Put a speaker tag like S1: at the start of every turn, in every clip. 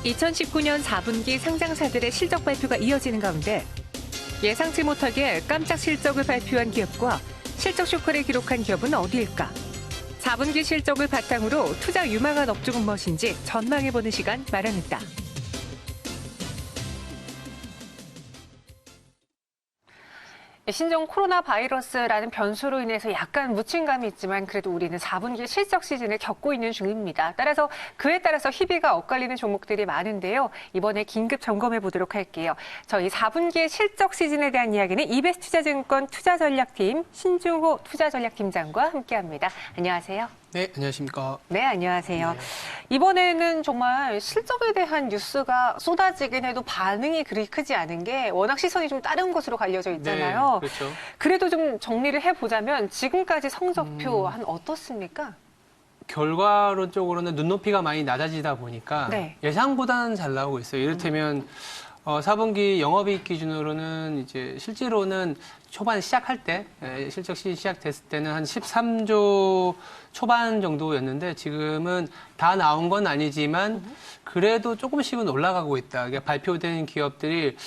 S1: 2019년 4분기 상장사들의 실적 발표가 이어지는 가운데 예상치 못하게 깜짝 실적을 발표한 기업과 실적 쇼크를 기록한 기업은 어디일까? 4분기 실적을 바탕으로 투자 유망한 업종은 무엇인지 전망해보는 시간 마련했다. 신종 코로나 바이러스라는 변수로 인해서 약간 묻힌 감이 있지만 그래도 우리는 4분기 실적 시즌을 겪고 있는 중입니다. 따라서 그에 따라서 희비가 엇갈리는 종목들이 많은데요. 이번에 긴급 점검해 보도록 할게요. 저희 4분기의 실적 시즌에 대한 이야기는 이베스투자증권 투자전략팀 신중호 투자전략팀장과 함께합니다. 안녕하세요.
S2: 네, 안녕하십니까.
S1: 네, 안녕하세요.
S2: 네.
S1: 이번에는 정말 실적에 대한 뉴스가 쏟아지긴 해도 반응이 그리 크지 않은 게 워낙 시선이 좀 다른 곳으로 갈려져 있잖아요.
S2: 네, 그렇죠.
S1: 그래도 좀 정리를 해보자면 지금까지 성적표 한 어떻습니까?
S2: 결과론적으로는 눈높이가 많이 낮아지다 보니까
S1: 네.
S2: 예상보다는 잘 나오고 있어요. 이를테면 4분기 영업이익 기준으로는 이제 실제로는 초반 시작할 때, 실적 시작됐을 때는 한 13조 초반 정도였는데 지금은 다 나온 건 아니지만 그래도 조금씩은 올라가고 있다. 그러니까 발표된 기업들이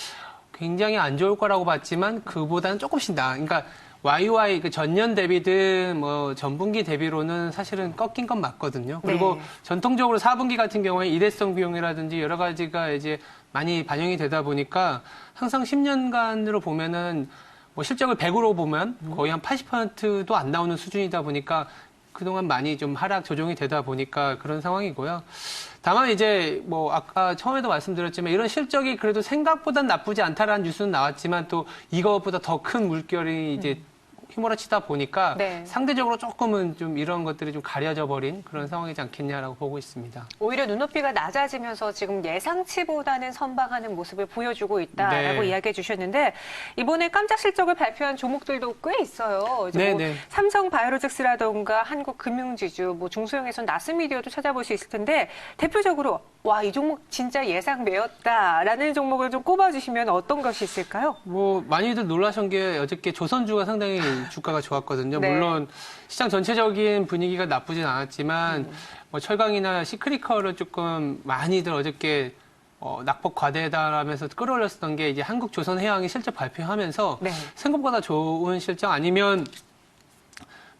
S2: 굉장히 안 좋을 거라고 봤지만 그보다는 조금씩 나아. 그러니까 YOY 그 전년 대비든 뭐 전분기 대비로는 사실은 꺾인 건 맞거든요. 그리고
S1: 네.
S2: 전통적으로 4분기 같은 경우에 일회성 비용이라든지 여러 가지가 이제 많이 반영이 되다 보니까 항상 10년간으로 보면은 뭐 실적을 100으로 보면 거의 한 80%도 안 나오는 수준이다 보니까 그동안 많이 좀 하락 조정이 되다 보니까 그런 상황이고요. 다만 이제 뭐 아까 처음에도 말씀드렸지만 이런 실적이 그래도 생각보단 나쁘지 않다라는 뉴스는 나왔지만 또 이거보다 더 큰 물결이 이제 휘몰아치다 보니까
S1: 네.
S2: 상대적으로 조금은 좀 이런 것들이 좀 가려져 버린 그런 상황이지 않겠냐라고 보고 있습니다.
S1: 오히려 눈높이가 낮아지면서 지금 예상치보다는 선방하는 모습을 보여주고 있다라고
S2: 네.
S1: 이야기해 주셨는데 이번에 깜짝 실적을 발표한 종목들도 꽤 있어요. 이제
S2: 네,
S1: 뭐
S2: 네.
S1: 삼성바이오로직스라던가 한국금융지주, 뭐 중소형에서는 나스미디어도 찾아볼 수 있을 텐데 대표적으로 와, 이 종목 진짜 예상 외였다라는 종목을 좀 꼽아주시면 어떤 것이 있을까요?
S2: 뭐 많이들 놀라신 게 어저께 조선주가 상당히 주가가 좋았거든요.
S1: 네.
S2: 물론 시장 전체적인 분위기가 나쁘진 않았지만 뭐 철강이나 시크리컬을 조금 많이들 어저께 낙폭 과대다라면서 끌어올렸었던 게 이제 한국조선해양이 실적 발표하면서
S1: 네.
S2: 생각보다 좋은 실적 아니면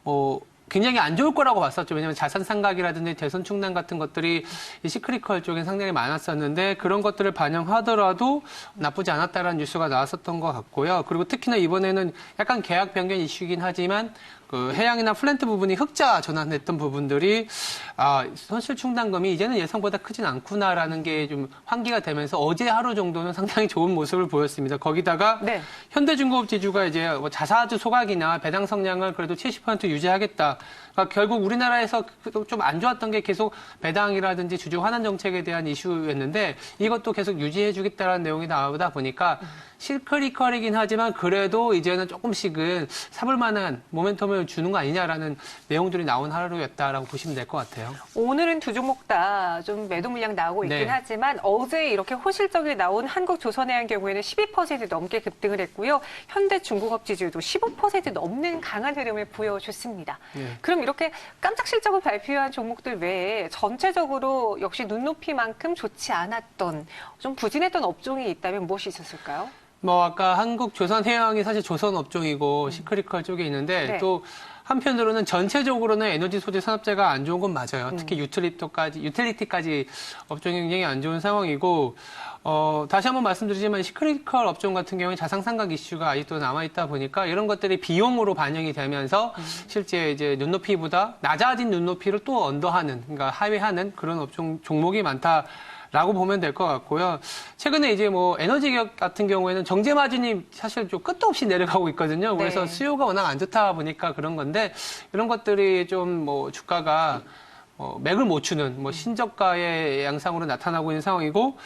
S2: 뭐 굉장히 안 좋을 거라고 봤었죠. 왜냐하면 자산 상각이라든지 대선 충남 같은 것들이 이 시크리컬 쪽에 상당히 많았었는데 그런 것들을 반영하더라도 나쁘지 않았다라는 뉴스가 나왔었던 것 같고요. 그리고 특히나 이번에는 약간 계약 변경 이슈이긴 하지만 그 해양이나 플랜트 부분이 흑자 전환했던 부분들이 손실 충당금이 이제는 예상보다 크진 않구나라는 게 좀 환기가 되면서 어제 하루 정도는 상당히 좋은 모습을 보였습니다. 거기다가
S1: 네.
S2: 현대중공업 지주가 이제 뭐 자사주 소각이나 배당 성량을 그래도 70% 유지하겠다. 그러니까 결국 우리나라에서 좀 안 좋았던 게 계속 배당이라든지 주주 환원 정책에 대한 이슈였는데 이것도 계속 유지해주겠다는 내용이 나오다 보니까 시크리컬이긴 하지만 그래도 이제는 조금씩은 사볼 만한 모멘텀을 주는 거 아니냐라는 내용들이 나온 하루였다라고 보시면 될 것 같아요.
S1: 오늘은 두 종목 다 좀 매도 물량 나오고 있긴
S2: 네.
S1: 하지만 어제 이렇게 호실적이 나온 한국조선해양 경우에는 12% 넘게 급등을 했고요. 현대중공업 지주도 15% 넘는 강한 흐름을 보여줬습니다.
S2: 네.
S1: 그럼 이렇게 깜짝 실적을 발표한 종목들 외에 전체적으로 역시 눈높이만큼 좋지 않았던 좀 부진했던 업종이 있다면 무엇이 있었을까요?
S2: 뭐 아까 한국조선해양이 사실 조선 업종이고 시크리컬 쪽에 있는데
S1: 네.
S2: 또 한편으로는 전체적으로는 에너지 소재 산업재가 안 좋은 건 맞아요. 특히 유틸리티까지 업종이 굉장히 안 좋은 상황이고 다시 한번 말씀드리지만 시크리컬 업종 같은 경우에 자산상각 이슈가 아직도 남아있다 보니까 이런 것들이 비용으로 반영이 되면서 실제 이제 눈높이보다 낮아진 눈높이를 또 언더하는, 그러니까 하회하는 그런 업종 종목이 많다. 라고 보면 될 것 같고요. 최근에 이제 뭐 에너지 기업 같은 경우에는 정제 마진이 사실 좀 끝도 없이 내려가고 있거든요. 그래서
S1: 네.
S2: 수요가 워낙 안 좋다 보니까 그런 건데 이런 것들이 좀 뭐 주가가 맥을 못 추는 뭐 신저가의 양상으로 나타나고 있는 상황이고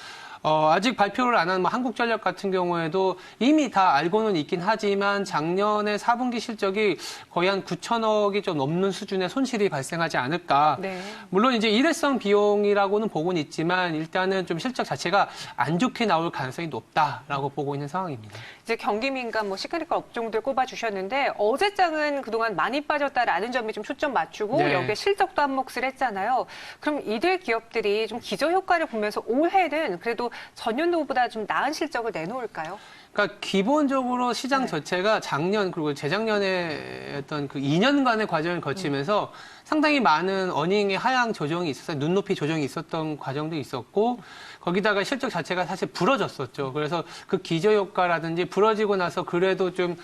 S2: 아직 발표를 안 한 뭐 한국전력 같은 경우에도 이미 다 알고는 있긴 하지만 작년에 4분기 실적이 거의 한 9천억이 좀 넘는 수준의 손실이 발생하지 않을까.
S1: 네.
S2: 물론 이제 일회성 비용이라고는 보고는 있지만 일단은 좀 실적 자체가 안 좋게 나올 가능성이 높다라고 보고 있는 상황입니다.
S1: 이제 경기민감, 뭐 시크릿컬 업종들 꼽아주셨는데 어제장은 그동안 많이 빠졌다라는 점에 좀 초점 맞추고
S2: 네.
S1: 여기에 실적도 한 몫을 했잖아요. 그럼 이들 기업들이 좀 기저효과를 보면서 올해는 그래도 전년도보다 좀 나은 실적을 내놓을까요?
S2: 그러니까 기본적으로 시장
S1: 네.
S2: 자체가 작년 그리고 재작년에 어떤 그 2년간의 과정을 거치면서 상당히 많은 어닝의 하향 조정이 있었어요. 눈높이 조정이 있었던 과정도 있었고 거기다가 실적 자체가 사실 부러졌었죠. 그래서 그 기저효과라든지 부러지고 나서 그래도 좀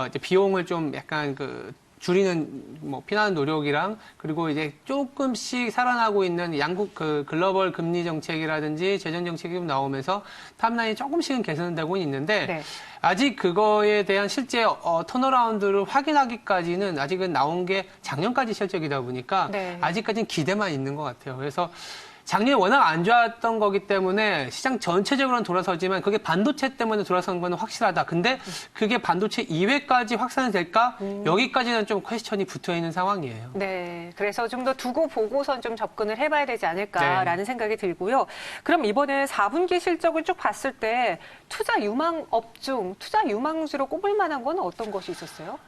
S2: 이제 비용을 좀 약간 그 줄이는 뭐 피난 노력이랑 그리고 이제 조금씩 살아나고 있는 양국 그 글로벌 금리 정책이라든지 재정 정책이 좀 나오면서 탑라인이 조금씩은 개선되고 있는데
S1: 네.
S2: 아직 그거에 대한 실제 턴어라운드를 확인하기까지는 아직은 나온 게 작년까지 실적이다 보니까
S1: 네.
S2: 아직까지는 기대만 있는 것 같아요. 그래서 작년에 워낙 안 좋았던 거기 때문에 시장 전체적으로는 돌아서지만 그게 반도체 때문에 돌아선 건 확실하다. 근데 그게 반도체 이외까지 확산이 될까? 여기까지는 좀 퀘스천이 붙어 있는 상황이에요.
S1: 네, 그래서 좀 더 두고 보고선 좀 접근을 해봐야 되지 않을까라는 생각이 들고요. 그럼 이번에 4분기 실적을 쭉 봤을 때 투자 유망 업종, 투자 유망주로 꼽을 만한 건 어떤 것이 있었어요?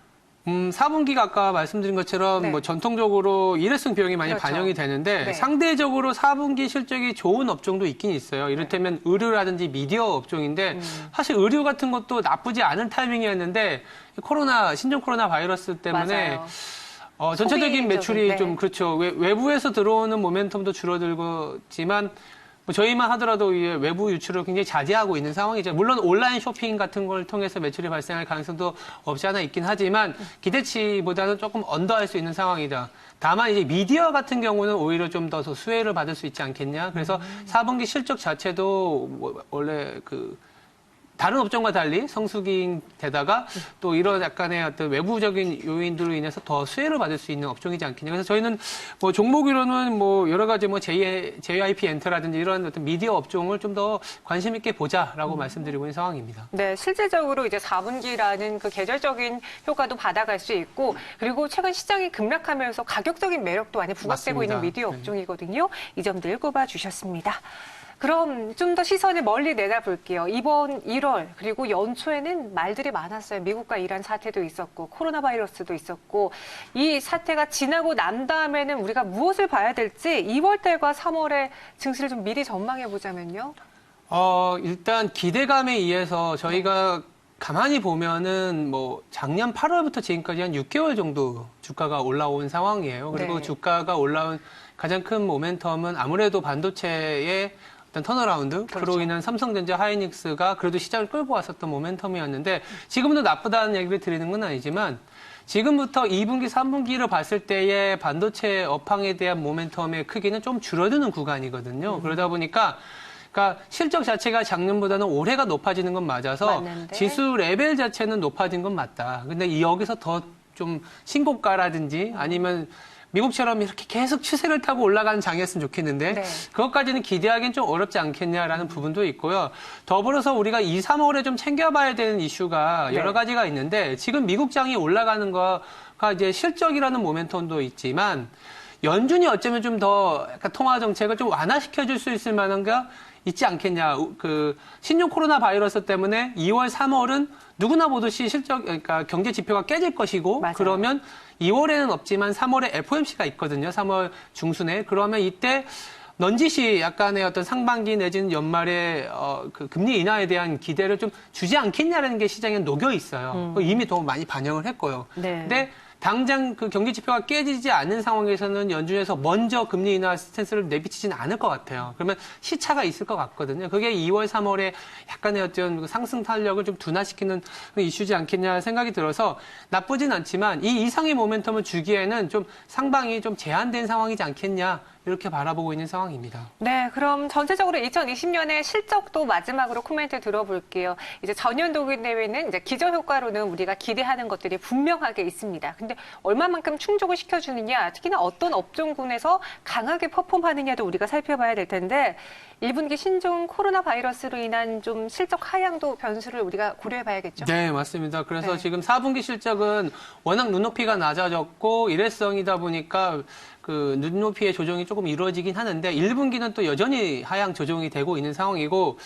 S2: 4분기가 아까 말씀드린 것처럼
S1: 네.
S2: 뭐 전통적으로 일회성 비용이 많이
S1: 그렇죠.
S2: 반영이 되는데
S1: 네.
S2: 상대적으로 4분기 실적이 좋은 업종도 있긴 있어요. 이를테면 의료라든지 미디어 업종인데 사실 의료 같은 것도 나쁘지 않은 타이밍이었는데 코로나 신종 코로나 바이러스 때문에
S1: 맞아요.
S2: 전체적인 매출이
S1: 소비적인,
S2: 좀 그렇죠. 외부에서 들어오는 모멘텀도 줄어들지만 뭐 저희만 하더라도 이 외부 유출을 굉장히 자제하고 있는 상황이죠. 물론 온라인 쇼핑 같은 걸 통해서 매출이 발생할 가능성도 없지 않아 있긴 하지만 기대치보다는 조금 언더할 수 있는 상황이다. 다만 이제 미디어 같은 경우는 오히려 좀 더 수혜를 받을 수 있지 않겠냐. 그래서 4분기 실적 자체도 뭐 원래 그 다른 업종과 달리 성수기인 데다가 또 이런 약간의 어떤 외부적인 요인들로 인해서 더 수혜를 받을 수 있는 업종이지 않겠냐. 그래서 저희는 뭐 종목으로는 뭐 여러 가지 뭐 JYP 엔터라든지 이런 어떤 미디어 업종을 좀 더 관심 있게 보자라고 말씀드리고 있는 상황입니다.
S1: 네, 실질적으로 이제 4분기라는 그 계절적인 효과도 받아갈 수 있고, 그리고 최근 시장이 급락하면서 가격적인 매력도 많이 부각되고
S2: 맞습니다.
S1: 있는 미디어
S2: 네.
S1: 업종이거든요. 이 점들 꼽아주셨습니다. 그럼 좀 더 시선을 멀리 내다볼게요. 이번 1월 그리고 연초에는 말들이 많았어요. 미국과 이란 사태도 있었고 코로나 바이러스도 있었고 이 사태가 지나고 난 다음에는 우리가 무엇을 봐야 될지 2월 달과 3월의 증시를 좀 미리 전망해 보자면요.
S2: 일단 기대감에 의해서 저희가 가만히 보면은 뭐 작년 8월부터 지금까지 한 6개월 정도 주가가 올라온 상황이에요. 그리고
S1: 네.
S2: 주가가 올라온 가장 큰 모멘텀은 아무래도 반도체의 어떤 턴어라운드,
S1: 그렇죠.
S2: 그로 인한 삼성전자, 하이닉스가 그래도 시장을 끌고 왔었던 모멘텀이었는데 지금도 나쁘다는 얘기를 드리는 건 아니지만 지금부터 2분기, 3분기를 봤을 때의 반도체 업황에 대한 모멘텀의 크기는 좀 줄어드는 구간이거든요. 그러다 보니까 그러니까 실적 자체가 작년보다는 올해가 높아지는 건 맞아서
S1: 맞는데.
S2: 지수 레벨 자체는 높아진 건 맞다. 근데 여기서 더 좀 신고가라든지 아니면 미국처럼 이렇게 계속 추세를 타고 올라가는 장이었으면 좋겠는데
S1: 네.
S2: 그것까지는 기대하기는 좀 어렵지 않겠냐라는 부분도 있고요. 더불어서 우리가 2, 3월에 좀 챙겨봐야 되는 이슈가
S1: 네.
S2: 여러 가지가 있는데 지금 미국장이 올라가는 거가 이제 실적이라는 모멘텀도 있지만 연준이 어쩌면 좀 더 약간 통화 정책을 좀 완화시켜줄 수 있을 만한 게 있지 않겠냐. 그 신종 코로나 바이러스 때문에 2월, 3월은 누구나 보듯이 그러니까 경제 지표가 깨질 것이고
S1: 맞아요.
S2: 그러면 2월에는 없지만 3월에 FOMC가 있거든요. 3월 중순에. 그러면 이때 넌지시 약간의 어떤 상반기 내지는 연말에 그 금리 인하에 대한 기대를 좀 주지 않겠냐라는 게 시장에 녹여 있어요. 이미 더 많이 반영을 했고요.
S1: 네.
S2: 근데 당장 그 경기 지표가 깨지지 않는 상황에서는 연준에서 먼저 금리 인하 스탠스를 내비치지는 않을 것 같아요. 그러면 시차가 있을 것 같거든요. 그게 2월, 3월에 약간의 어떤 그 상승 탄력을 좀 둔화시키는 이슈지 않겠냐 생각이 들어서 나쁘진 않지만 이 이상의 모멘텀을 주기에는 좀 상방이 좀 제한된 상황이지 않겠냐. 이렇게 바라보고 있는 상황입니다.
S1: 네, 그럼 전체적으로 2020년의 실적도 마지막으로 코멘트 들어볼게요. 이제 전년도기 대회는 이제 기저 효과로는 우리가 기대하는 것들이 분명하게 있습니다. 근데 얼마만큼 충족을 시켜주느냐, 특히나 어떤 업종군에서 강하게 퍼폼하느냐도 우리가 살펴봐야 될 텐데 1분기 신종 코로나 바이러스로 인한 좀 실적 하향도 변수를 우리가 고려해 봐야겠죠?
S2: 네, 맞습니다. 그래서
S1: 네.
S2: 지금 4분기 실적은 워낙 눈높이가 낮아졌고 일회성이다 보니까 그 눈높이의 조정이 조금 이루어지긴 하는데 1분기는 또 여전히 하향 조정이 되고 있는 상황이고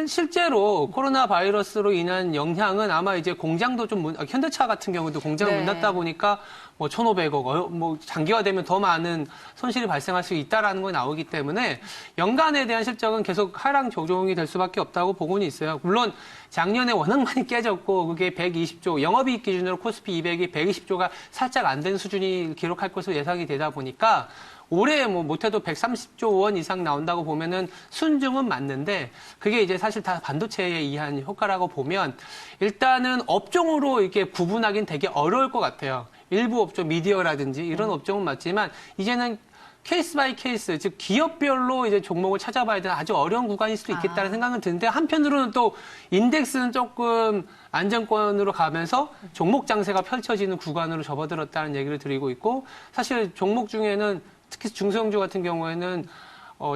S2: 실제로 코로나 바이러스로 인한 영향은 아마 이제 공장도 현대차 같은 경우도 공장을
S1: 네.
S2: 문 닫다 보니까 1,500억, 장기화되면 더 많은 손실이 발생할 수 있다라는 거 나오기 때문에 연간에 대한 실적은 계속 하락 조정이 될 수밖에 없다고 보고는 있어요. 물론 작년에 워낙 많이 깨졌고 그게 120조, 영업이익 기준으로 코스피 200이 120조가 살짝 안 된 수준이 기록할 것으로 예상이 되다 보니까 올해 못해도 130조 원 이상 나온다고 보면은 순증은 맞는데 그게 이제 사실 다 반도체에 의한 효과라고 보면 일단은 업종으로 이렇게 구분하기는 되게 어려울 것 같아요. 일부 업종, 미디어라든지 이런 업종은 맞지만 이제는 케이스 바이 케이스, 즉 기업별로 이제 종목을 찾아봐야 되는 아주 어려운 구간일 수도 있겠다는 생각은 드는데 한편으로는 또 인덱스는 조금 안정권으로 가면서 종목 장세가 펼쳐지는 구간으로 접어들었다는 얘기를 드리고 있고 사실 종목 중에는 특히 중소형주 같은 경우에는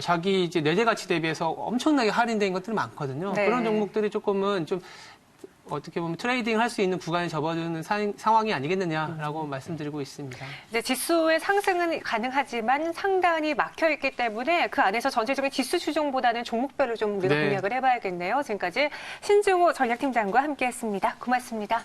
S2: 자기 이제 내재 가치 대비해서 엄청나게 할인된 것들이 많거든요.
S1: 네.
S2: 그런 종목들이 조금은 좀 어떻게 보면 트레이딩 할 수 있는 구간에 접어드는 상황이 아니겠느냐라고 말씀드리고 있습니다.
S1: 이제 지수의 상승은 가능하지만 상단이 막혀 있기 때문에 그 안에서 전체적인 지수 추종보다는 종목별로 좀 우리가
S2: 네.
S1: 공략을 해봐야겠네요. 지금까지 신중호 전략팀장과 함께했습니다. 고맙습니다.